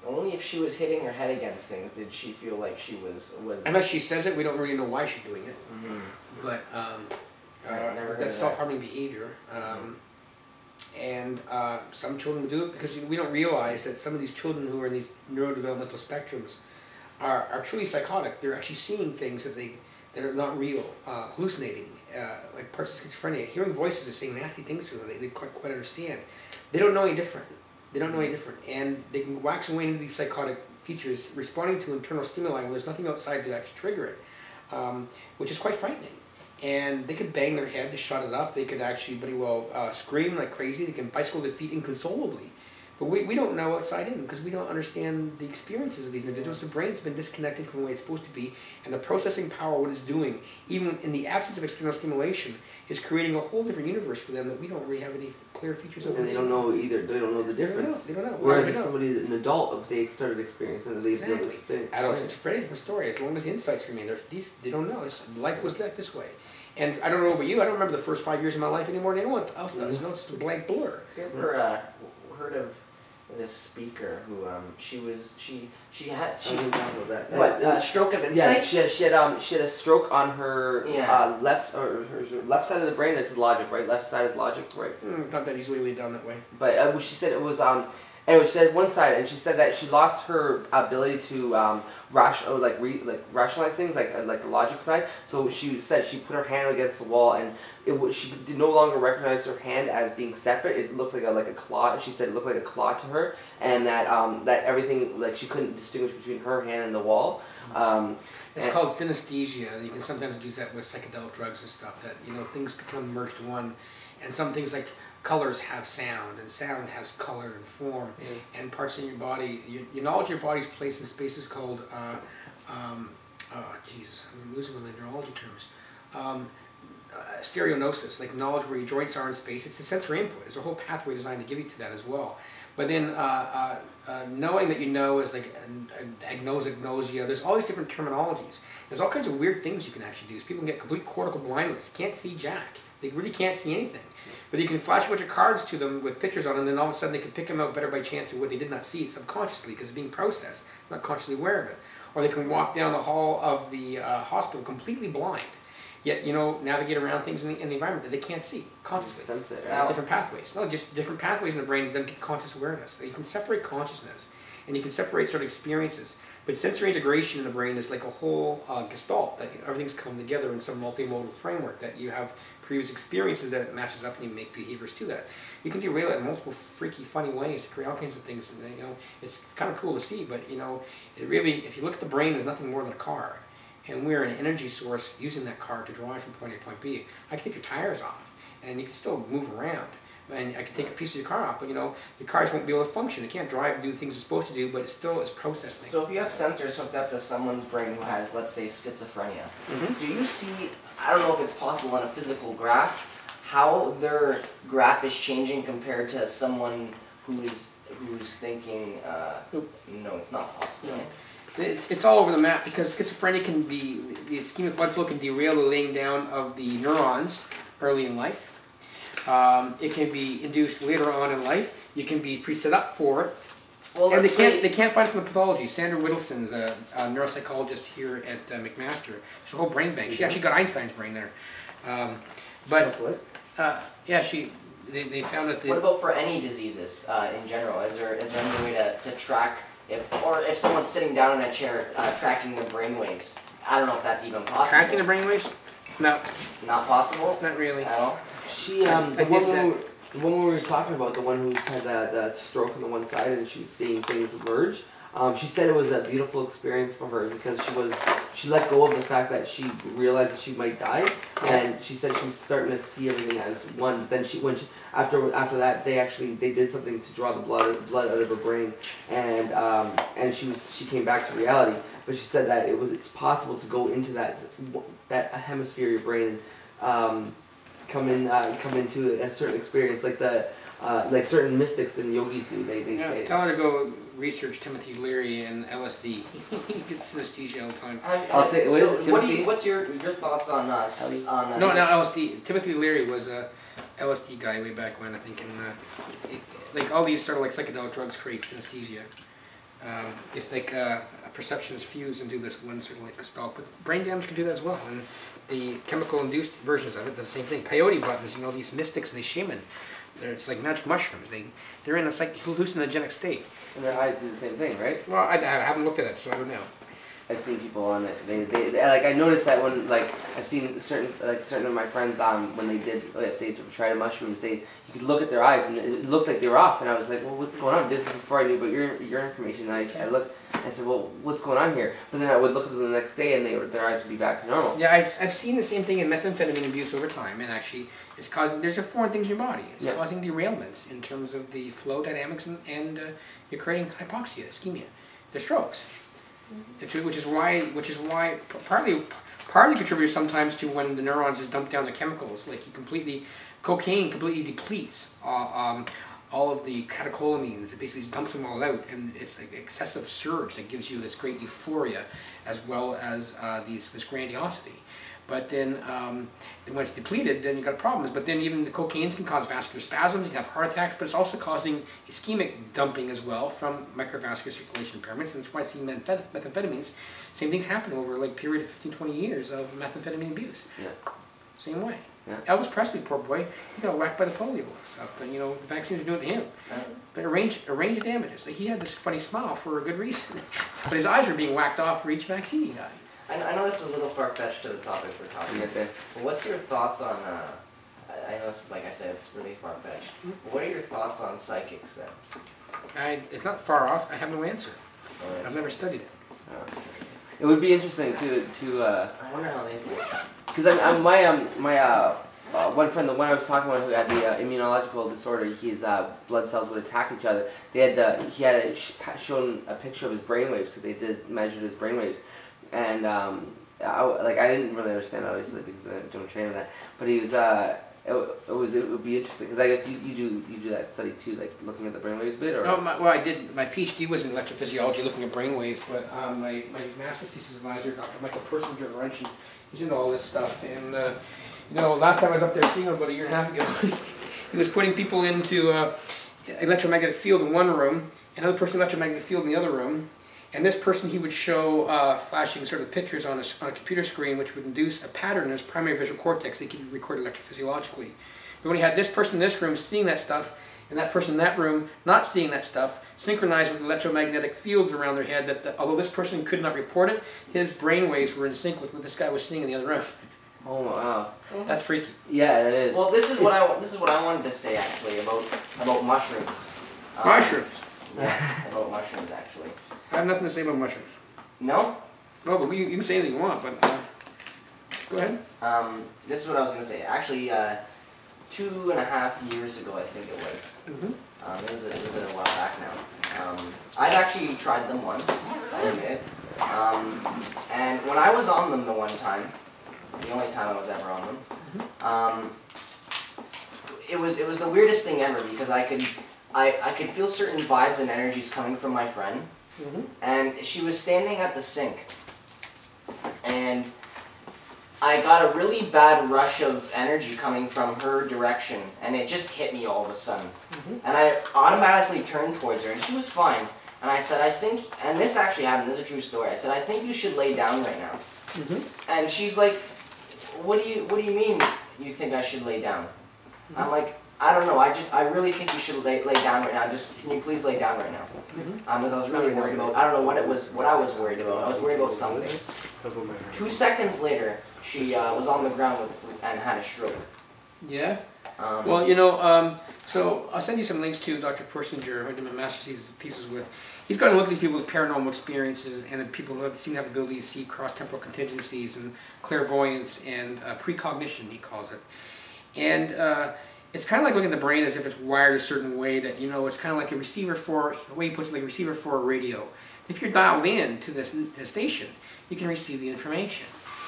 Only if she was hitting her head against things did she feel like she was. Unless she says it, we don't really know why she's doing it. But that's self-harming behavior. And some children do it because we don't realize that some of these children who are in these neurodevelopmental spectrums are truly psychotic. They're actually seeing things that are not real, hallucinating, like parts of schizophrenia. Hearing voices are saying nasty things to them they can't quite understand. They don't know any different. And they can wax and wane into these psychotic features, responding to internal stimuli when there's nothing outside to actually trigger it, which is quite frightening. And they could bang their head to shut it up. They could actually pretty well scream like crazy. They can bicycle their feet inconsolably. But we don't know outside in because we don't understand the experiences of these individuals. The brain's been disconnected from the way it's supposed to be, and the processing power, what it's doing, even in the absence of external stimulation, is creating a whole different universe for them that we don't really have any clear features of. And they don't know either. They don't know the difference. They don't know. Whereas if somebody, an adult, if they started experiencing it, they'd be able to experience. Adults, it's a very different story. As long as the insights remain, they don't know. Life was like this way. And I don't know about you. I don't remember the first 5 years of my life anymore than anyone else does. No, it's a blank blur. You ever heard of this speaker who had stroke of insight? Yeah, she had a stroke on her left side of the brain. It's logic, right? Left side is logic, right? Not that easily laid down that way. But she said it was Anyway, she said one side, and she said that she lost her ability to rationalize things, like the logic side. So she said she put her hand against the wall, and she did no longer recognize her hand as being separate. It looked like a claw. She said it looked like a claw to her, and that everything, like, she couldn't distinguish between her hand and the wall. It's called synesthesia. You can sometimes do that with psychedelic drugs and stuff. That things become merged to one, and some things like colors have sound, and sound has color and form, and parts in your body. Your knowledge of your body's place in space is called, Jesus, I'm losing my neurology terms. Stereognosis, like knowledge where your joints are in space. It's a sensory input. There's a whole pathway designed to give you to that as well. But then knowing that you know is like agnosia. There's all these different terminologies. There's all kinds of weird things you can actually do. People can get complete cortical blindness, can't see jack. They really can't see anything. But you can flash a bunch of cards to them with pictures on them, and then all of a sudden they can pick them out better by chance of what they did not see subconsciously because it's being processed, not consciously aware of it. Or they can walk down the hall of the hospital completely blind, yet navigate around things in the environment that they can't see consciously. Sense it, Different pathways. No, just different pathways in the brain that then get conscious awareness. So you can separate consciousness, and you can separate sort of experiences. But sensory integration in the brain is like a whole gestalt, that everything's come together in some multimodal framework, that you have previous experiences that it matches up and you make behaviors to that. You can derail it in multiple freaky, funny ways to create all kinds of things. And, it's kind of cool to see, but it really, if you look at the brain, there's nothing more than a car. And we're an energy source using that car to drive from point A to point B. I can take your tires off, and you can still move around. And I can take a piece of your car off, but your cars won't be able to function. It can't drive and do the things it's supposed to do, but it still is processing. So if you have sensors hooked up to someone's brain who has, let's say, schizophrenia, do you see, I don't know if it's possible on a physical graph, how their graph is changing compared to someone who's thinking, no, it's not possible. No. It's all over the map because schizophrenia can be, the ischemic blood flow can derail the laying down of the neurons early in life. It can be induced later on in life. You can be pre-set up for it. Well, and they can't find it from the pathology. Sandra Whittelson's a neuropsychologist here at McMaster. There's a whole brain bank. She actually got Einstein's brain there. They found that. What about for any diseases in general? Is there any way to track if someone's sitting down in a chair tracking the brain waves? I don't know if that's even possible. Tracking the brain waves? No. Not possible? Not really. At all? The one we were talking about, the one who had that stroke on the one side and she was seeing things emerge, she said it was a beautiful experience for her because she let go of the fact that she realized that she might die, and she said she was starting to see everything as one. Then after that they did something to draw the blood out of her brain, and she came back to reality. But she said that it's possible to go into that hemisphere of your brain and come into a certain experience like certain mystics and yogis do. They say. Tell her to go research Timothy Leary and LSD. He gets synesthesia all the time. What's your thoughts on No, LSD. Timothy Leary was a LSD guy way back when, I think, and like all these sort of like psychedelic drugs create synesthesia. It's like perceptions fuse and do this one sort of like gestalt, but brain damage can do that as well. And the chemical-induced versions of it, the same thing. Peyote buttons, these mystics and these shaman, it's like magic mushrooms. They're in a hallucinogenic state. And their eyes do the same thing, right? Well, I haven't looked at it, so I don't know. I've seen people on it. They I noticed that when I've seen certain of my friends when if they tried mushrooms, you could look at their eyes and it looked like they were off, and I was like, well, what's going on? This is before I knew about your information. And I looked, I said, well, what's going on here? But then I would look at them the next day and their eyes would be back to normal. Yeah, I've seen the same thing in methamphetamine abuse over time, and actually it's causing, there's foreign things in your body. It's causing derailments in terms of the flow dynamics, and you're creating hypoxia, ischemia. They're strokes. Which is why partly contributes sometimes to when the neurons just dump down the chemicals. Like cocaine completely depletes all of the catecholamines. It basically just dumps them all out, and it's like excessive surge that gives you this great euphoria, as well as this grandiosity. But then when it's depleted, then you've got problems. But then even the cocaines can cause vascular spasms, you can have heart attacks, but it's also causing ischemic dumping as well from microvascular circulation impairments. And that's why I see methamphetamines, same things happen over like a period of 15, 20 years of methamphetamine abuse. Yeah. Same way. Yeah. Elvis Presley, poor boy, he got whacked by the polio and stuff. But, you know, the vaccines are doing it to him. But a range of damages. Like, he had this funny smile for a good reason. But his eyes were being whacked off for each vaccine he got. I know this is a little far-fetched to the topic we're talking about, but what's your thoughts on, I know, it's, like I said, it's really far-fetched. What are your thoughts on psychics then? It's not far off. I have no answer. I've never studied it. It would be interesting to I wonder how they work. because my one friend, the one I was talking about who had the immunological disorder, his blood cells would attack each other. He had shown a picture of his brainwaves because they did measure his brainwaves, and I didn't really understand obviously because I don't train in that, but he was it would be interesting because I guess you do that study too, like looking at the brainwaves bit or. No, I did. My PhD was in electrophysiology, looking at brainwaves. But my master's thesis advisor, Dr. Michael Persinger, he's into all this stuff. And you know, last time I was up there seeing him about a year and a half ago, he was putting people into electromagnetic field in one room, another person electromagnetic field in the other room. And this person he would show flashing sort of pictures on a computer screen which would induce a pattern in his primary visual cortex that could be recorded electrophysiologically. But when he had this person in this room seeing that stuff, and that person in that room not seeing that stuff, synchronized with electromagnetic fields around their head, that although this person could not report it, his brain waves were in sync with what this guy was seeing in the other room. Oh wow. That's freaky. Yeah, that is. Well, this is what I wanted to say actually about mushrooms. Mushrooms. Yes, about mushrooms actually. I have nothing to say about mushrooms. No? Oh, but you can say anything you want, but go ahead. This is what I was going to say. Actually, 2.5 years ago, I think it was. Mm-hmm. It was a while back now. I'd actually tried them once, I admit. And when I was on them the one time, the only time I was ever on them, it was the weirdest thing ever because I could feel certain vibes and energies coming from my friend. Mm-hmm. And she was standing at the sink, and I got a really bad rush of energy coming from her direction, and it just hit me all of a sudden. Mm-hmm. And I automatically turned towards her, and she was fine. And I said, I think, and this actually happened, this is a true story, I said, I think you should lay down right now. Mm-hmm. And she's like, what do you mean you think I should lay down? Mm-hmm. I'm like, I don't know, I really think you should lay down right now. Just, can you please lay down right now? Because I was really worried about, I don't know what I was worried about. I was worried about something. 2 seconds later, she was on the ground and had a stroke. Yeah? Well, you know, so I'll send you some links to Dr. Persinger, who I did my master's thesis with. He's got to look at these people with paranormal experiences and the people who seem to have the ability to see cross-temporal contingencies and clairvoyance and precognition, he calls it. And it's kind of like looking at the brain as if it's wired a certain way that, you know, it's kind of like a receiver for, the way he puts it, like a receiver for a radio. If you're dialed in to this station, you can receive the information.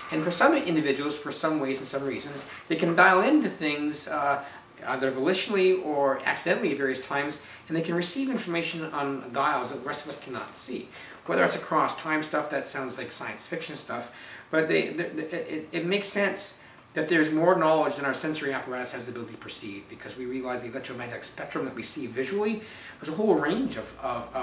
And for some individuals, for some ways and some reasons, they can dial into things either volitionally or accidentally at various times, and they can receive information on dials that the rest of us cannot see. Whether it's across time stuff, that sounds like science fiction stuff, but it makes sense that there's more knowledge than our sensory apparatus has the ability to perceive, because we realize the electromagnetic spectrum that we see visually, there's a whole range of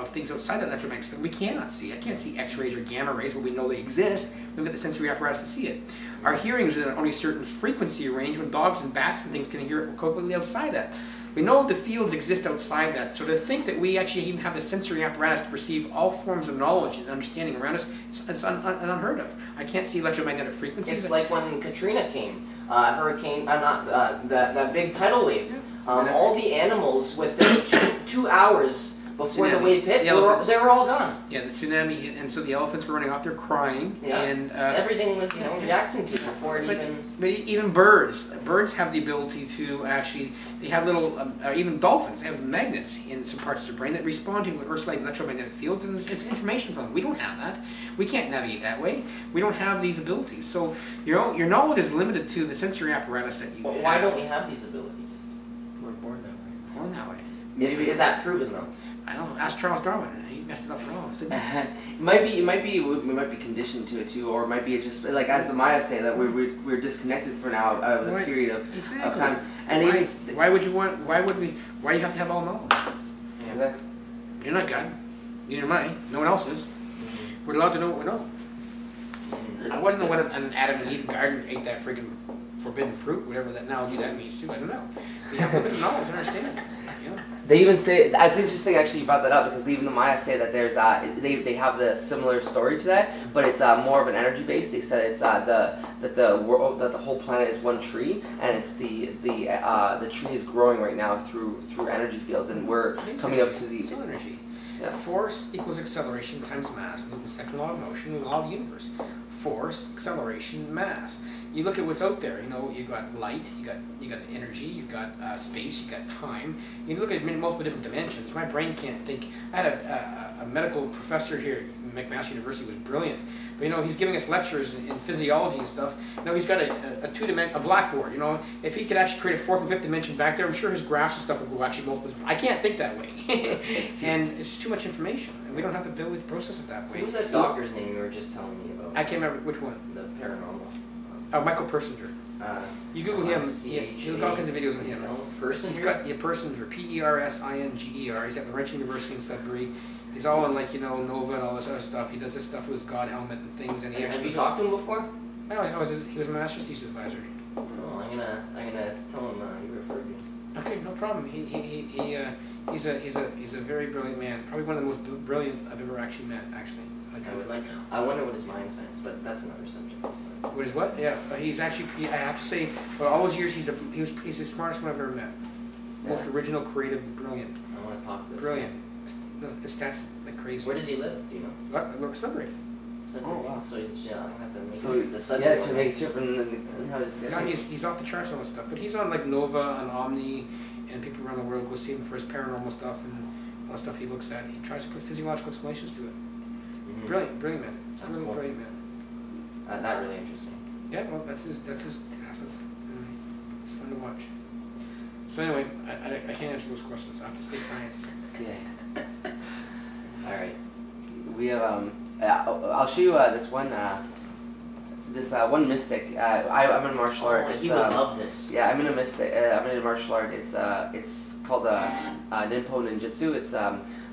things outside that electromagnetic spectrum we cannot see. I can't see X-rays or gamma rays, but we know they exist. We've got the sensory apparatus to see it. Our hearing is in only a certain frequency range when dogs and bats and things can hear it completely outside that. We know the fields exist outside that, so to think that we actually even have the sensory apparatus to perceive all forms of knowledge and understanding around us, it's unheard of. I can't see electromagnetic frequencies. It's like when Katrina came, that big tidal wave. All the animals within 2 hours before the wave hit, they were all gone. Yeah, the tsunami hit, and so the elephants were running off there crying, yeah. And everything was reacting to before it But even birds have the ability to actually. They have little, even dolphins. They have magnets in some parts of their brain that respond to Earth-like electromagnetic fields, and it's information from them. We don't have that. We can't navigate that way. We don't have these abilities. So your knowledge is limited to the sensory apparatus that you. Well, why don't we have these abilities? We're born that way. Born that way. Is that proven though? I don't know. Ask Charles Darwin. He messed it up for all. It might be we might be conditioned to it too, or it might be just like as the Mayas say that we're disconnected for now of a period of times. And why would you want? Why would we? Why do you have to have all knowledge? Yeah, exactly. You're not God. Neither am I. No one else is. We're allowed to know what we know. I wasn't the one in Adam and Eve garden ate that freaking forbidden fruit, whatever that analogy that means too. I don't know. We have a little bit of knowledge and understanding. You know? They even say, it's interesting actually you brought that up, because even the Maya say that there's they have the similar story to that, but it's more of an energy base. They said it's that the world, that the whole planet is one tree, and it's the tree is growing right now through energy fields, and we're coming up to the it's all energy. Yeah. Force equals acceleration times mass. Newton's second law of motion, the law of the universe. Force, acceleration, mass. You look at what's out there. You know, you got light, you got energy, you got space, you got time. You look at multiple different dimensions. My brain can't think. I had a medical professor here at McMaster University who was brilliant. But you know, he's giving us lectures in physiology and stuff. You know, he's got a blackboard. You know, if he could actually create a fourth and fifth dimension back there, I'm sure his graphs and stuff would go actually multiple. I can't think that way, and it's just too much information, and we don't have the ability to process it that way. What was that doctor's name you were just telling me about? I can't remember which one. The paranormal. Michael Persinger. You Google him. You look all kinds of videos on him. Persinger? He's got Persinger, Persinger. He's at the Wrench University in Sudbury. He's all in like Nova and all this other stuff. He does this stuff with his God helmet and things. And he have you talked to him before? No, he was my master's thesis advisor. Oh, I'm gonna tell him you referred me. Okay, no problem. He's a very brilliant man. Probably one of the most brilliant I've ever actually met. Actually, I wonder what his mind science, but that's another subject. What is what? Yeah, he's actually. I have to say, for all those years, he's the smartest one I've ever met. Most original, creative, brilliant. I want to talk to this. Brilliant. No, his stats like crazy. Where does he live? Do you know? What? Sudbury. Sudbury. Oh wow. So I'm gonna have to make So the Sudbury. yeah, to make a trip and how does No, he's off the charts on all this stuff, but he's on like Nova and Omni, and people around the world go see him for his paranormal stuff and all the stuff he looks at. He tries to put physiological explanations to it. Mm-hmm. Brilliant man. That's cool. Brilliant man. That really interesting. Yeah, well, that's his. It's fun to watch. So anyway, I can't answer those questions. I have to stay science. Yeah. All right. We have I'll show you this one one mystic. I'm in martial art. Oh, you would love this. Yeah, I'm in a mystic. I'm in a martial art. It's called Ninpo Ninjutsu. It's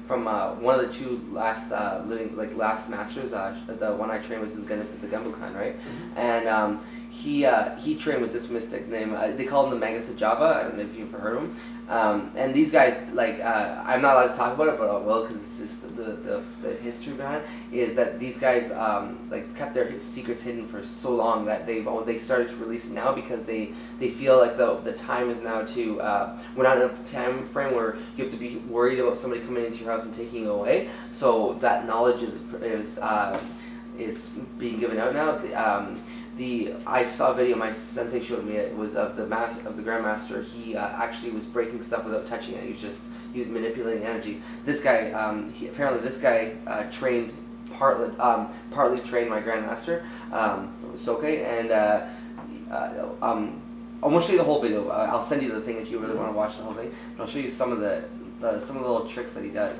from one of the two last last masters. The one I trained was the Gembukan, right? Mm-hmm. And he trained with this mystic name. They call him the Magus of Java. I don't know if you've ever heard of him. And these guys, I'm not allowed to talk about it, but I will, because it's just the history behind it, is that these guys kept their secrets hidden for so long that they started to release it now, because they feel like the time is now to we're not in a time frame where you have to be worried about somebody coming into your house and taking it away. So that knowledge is being given out now. I saw a video my sensei showed me. It was of the grandmaster. He actually was breaking stuff without touching it. He was manipulating energy. This guy, trained partly trained my grandmaster, Soke, and I'm gonna show you the whole video. I'll send you the thing if you really want to watch the whole thing. But I'll show you some of the little tricks that he does.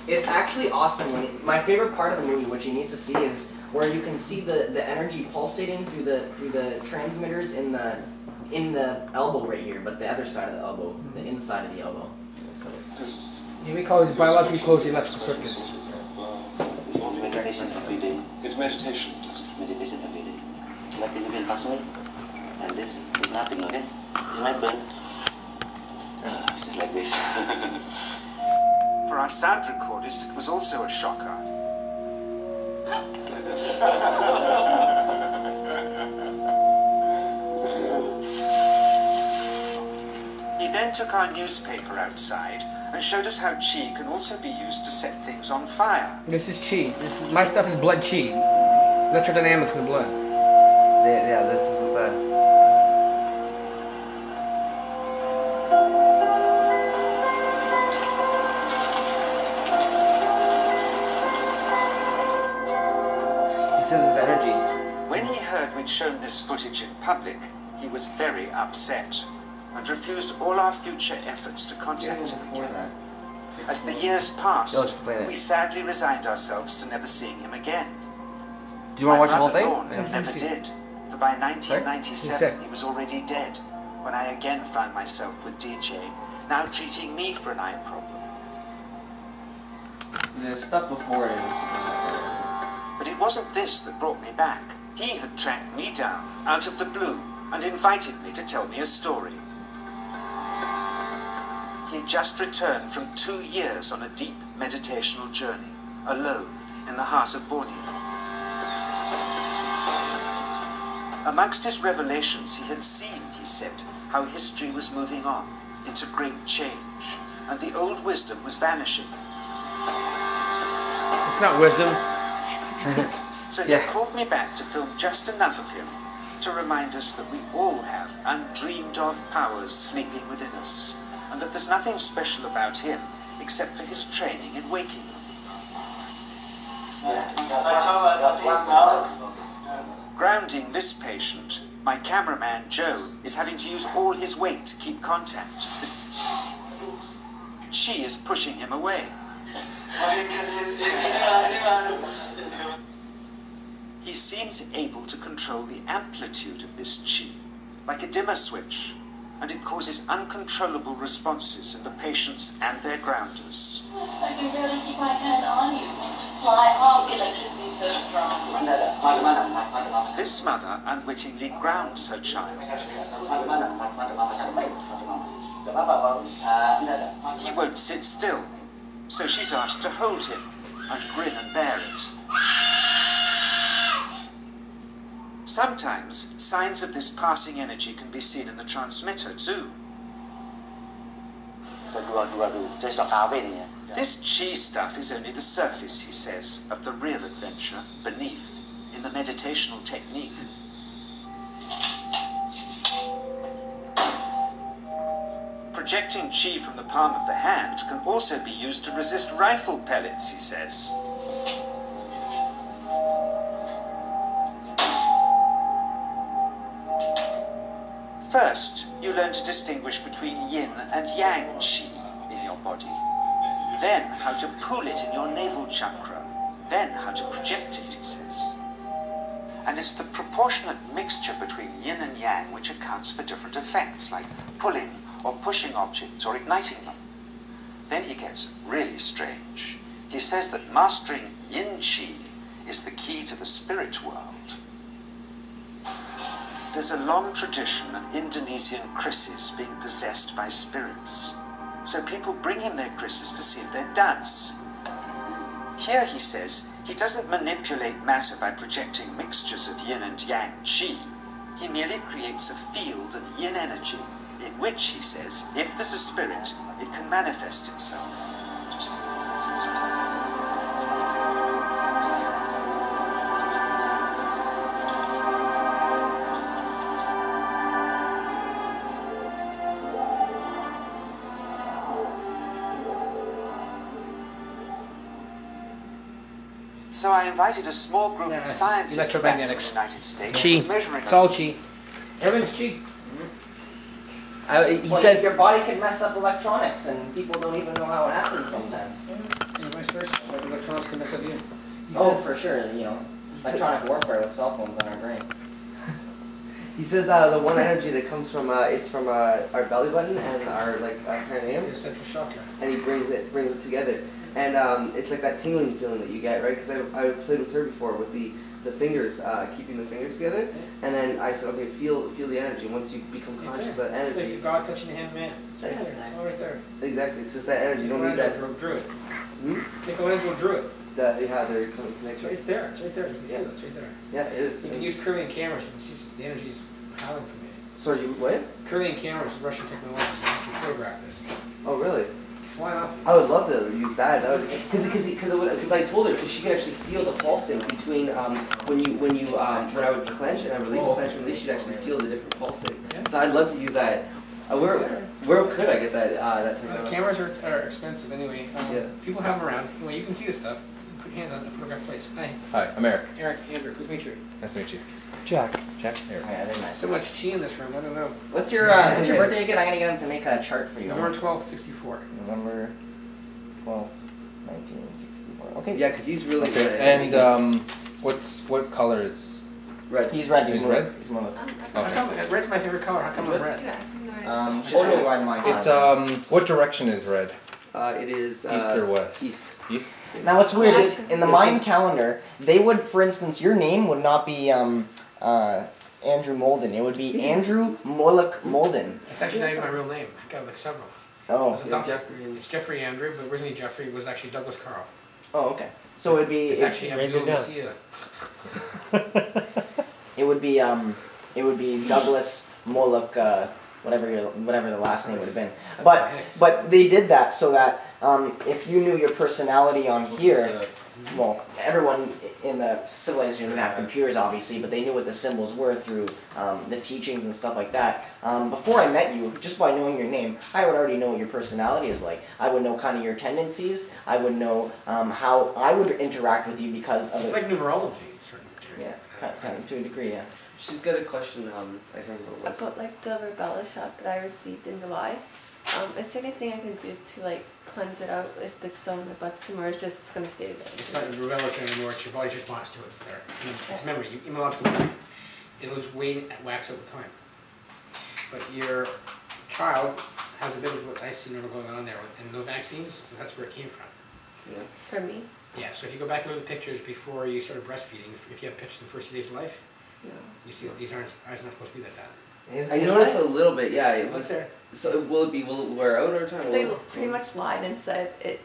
It's actually awesome. My favorite part of the movie, which you need to see, is where you can see the energy pulsating through the transmitters in the elbow right here, but the other side of the elbow, the inside of the elbow. Yeah, we call these biologically closed electrical circuits. Meditation every day. It's meditation. Meditation every day. Like you can pass away, and this is nothing, okay? It's my brain. It's just like this. For our sound recorders, it was also a shocker. He then took our newspaper outside and showed us how chi can also be used to set things on fire. This is chi. My stuff is blood chi. Electrodynamics in the blood. Yeah, this is the. His energy. When he heard we'd shown this footage in public, he was very upset and refused all our future efforts to contact him again. As the years passed, we sadly resigned ourselves to never seeing him again. Do you want to watch the whole thing? Lorne never did, for by 1997 he was already dead, when I again found myself with DJ, now treating me for an eye problem. The stuff before it is... But it wasn't this that brought me back. He had tracked me down, out of the blue, and invited me to tell me a story. He had just returned from 2 years on a deep meditational journey, alone in the heart of Borneo. Amongst his revelations, he had seen, he said, how history was moving on into great change, and the old wisdom was vanishing. It's not wisdom. So he called me back to film just enough of him to remind us that we all have undreamed of powers sleeping within us, and that there's nothing special about him except for his training in waking them. Grounding this patient, my cameraman Joe is having to use all his weight to keep contact. She is pushing him away. He seems able to control the amplitude of this chi, like a dimmer switch, and it causes uncontrollable responses in the patients and their grounders. I can barely keep my hand on you. Fly off, electricity so strong. This mother unwittingly grounds her child. He won't sit still, so she's asked to hold him and grin and bear it. Sometimes signs of this passing energy can be seen in the transmitter too. This chi stuff is only the surface, he says, of the real adventure beneath, in the meditational technique. Projecting chi from the palm of the hand can also be used to resist rifle pellets, he says. First, you learn to distinguish between yin and yang chi in your body. Then, how to pull it in your navel chakra. Then, how to project it, he says. And it's the proportionate mixture between yin and yang which accounts for different effects, like pulling or pushing objects or igniting them. Then he gets really strange. He says that mastering yin chi is the key to the spirit world. There's a long tradition of Indonesian krisis being possessed by spirits. So people bring him their krisis to see if they're duds. Here, he says, he doesn't manipulate matter by projecting mixtures of yin and yang chi. He merely creates a field of yin energy, in which, he says, if there's a spirit, it can manifest itself. So I invited a small group of scientists back from the United States. Chi. It's all chi. Everything's chi. He says your body can mess up electronics, and people don't even know how it happens sometimes. And vice versa. Electronics can mess up you. For sure. You know, electronic warfare with cell phones on our brain. He says the one energy that comes from it's from our belly button and our perineum. It's your central chakra. And he brings it together, and it's like that tingling feeling that you get, right? Because I played with her before with the fingers, keeping the fingers together, and then I said, okay, feel the energy. Once you become conscious of that energy, It's God touching the hand of man. It's right there. It's all right there. Exactly, it's just that energy. You don't need that. Druid. Hmm? Michelangelo drew it. They're connected. It's there. It's right there. You can feel it. It's right there. Yeah, it is. You can use Korean cameras. You can see the energy is howling from it. So you what? Korean cameras, Russian technology. You can photograph this. Oh really? Fly off. I would love to use that. Because I told her because she could actually feel the pulsing between when I would clench and I release clench and release, she'd actually feel the different pulsing. Yeah. So I'd love to use that. Where could I get that technology? Cameras are expensive anyway. Yeah. People have them around. Well, you can see this stuff. Put your hand on the photograph place. Hi. Hi, I'm Eric. Eric, Andrew, pleased to meet you. Nice to meet you. Jack. Jack? Eric. Yeah, they're nice. So much chi in this room. I don't know. What's your birthday again? I'm gonna get him to make a chart for you. November 12th, 64. November 12th, 1964. Okay. Yeah, because he's really good. And what color is red? He's red. He's red? He's one of How come red's my favorite color? How come I'm red? It's what direction is red? It is East or west? East. East? Now what's weird is in the Mayan calendar, they would, for instance, your name would not be Andrew Moulden. It would be Andrew Mullock Moulden. It's actually not even my real name. I got like several. Oh. It's Jeffrey Andrew, but originally Jeffrey was actually Douglas Carl. Oh, okay. So it'd be. It's actually Abdul Lucia. It would be Douglas Mullock, whatever the last name would have been. But they did that so that if you knew your personality on here, well, everyone in the civilization didn't have computers, obviously, but they knew what the symbols were through the teachings and stuff like that. Before I met you, just by knowing your name, I would already know what your personality is like. I would know kind of your tendencies. I would know how I would interact with you because of... It's like numerology, to a certain degree. Yeah, kind of to a degree, yeah. She's got a question, I can't remember what it was. About like the rubella shot that I received in July. Is there anything I can do to like cleanse it out if the stone in my blood's tumor is just going to stay there? It's not rubella anymore, it's your body's response to it. It's there. It's memory, immunological memory. It'll just wane and wax over time. But your child has a bit of what I see going on there, and no vaccines, that's where it came from. Yeah. For me? Yeah, so if you go back and look at the pictures before you started breastfeeding, if you have pictures in the first few days of life, No. you see that these eyes are not supposed to be like that. I noticed a little bit, yeah. It was there. So will it wear out over time? So they pretty much lied and said it.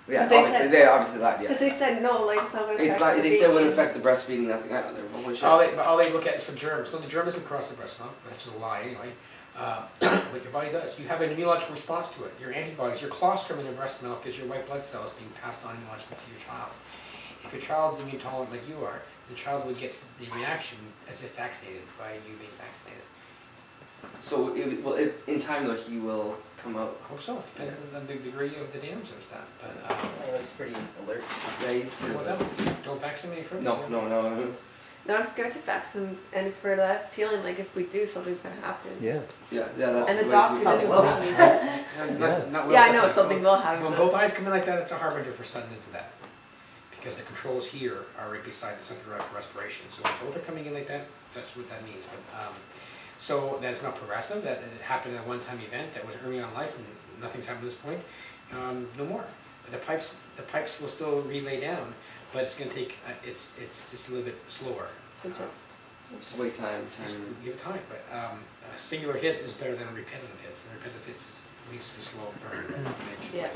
Yeah, they obviously they obviously lied. Yeah. Because they said no, like it's not going to affect the They baby. said it wouldn't affect the breastfeeding. Nothing. I know they're full of shit. All they look at is for germs. No, the germ doesn't cross the breast milk. That's just a lie anyway. But your body does. You have an immunological response to it. Your antibodies, your colostrum in your breast milk is your white blood cells being passed on immunologically to your child. If your child is immune tolerant like you are, the child would get the reaction as if vaccinated by you being vaccinated. So, if in time though, he will come out. I hope so. Depends on the degree of the damage there's that. But He looks pretty alert. Yeah, he's pretty well, good. don't vaccinate further. No. No, I'm scared to fax him, and for that feeling like if we do, something's going to happen. Yeah. Yeah, that's And the way doctor he- doesn't well. believe me. Not Yeah, I know, definitely. something will happen. When both eyes come in like that, it's a harbinger for sudden death. Because the controls here are right beside the central drive for respiration. So when both are coming in like that, that's what that means. But, so that it's not progressive, that it happened in a one-time event that was early on in life and nothing's happened at this point, no more. But the pipes will still relay down, but it's going to take, it's just a little bit slower. So just wait time. Just give it time. But a singular hit is better than a repetitive hit. And repetitive hits leads to a slow burn. Yeah.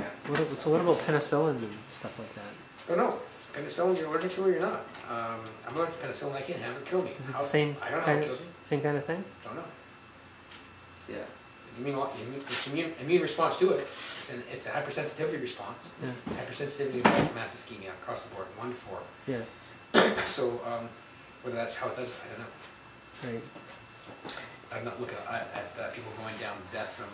So what about penicillin and stuff like that? Oh no, penicillin, you're allergic to it or you're not. I'm allergic to penicillin, I can't have it kill me. Is it the same I don't know how kind it of kills you. same kind of thing? Don't know. Yeah. Immune response to it. It's a hypersensitivity response. Yeah. Hypersensitivity affects mass ischemia across the board, 1 to 4. Yeah. So whether that's how it does it, I don't know. Right. I'm not looking at people going down death from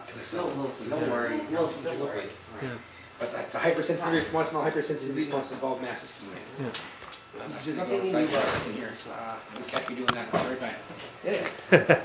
penicillin. No, Wilson, don't worry. Wilson, don't worry. Yeah. But it's a hypersensitivity response, and all hypersensitivity response involve mass ischemia. Yeah. I'm just going to go outside for a second here. You catch me doing that, I'll be right back. Yeah.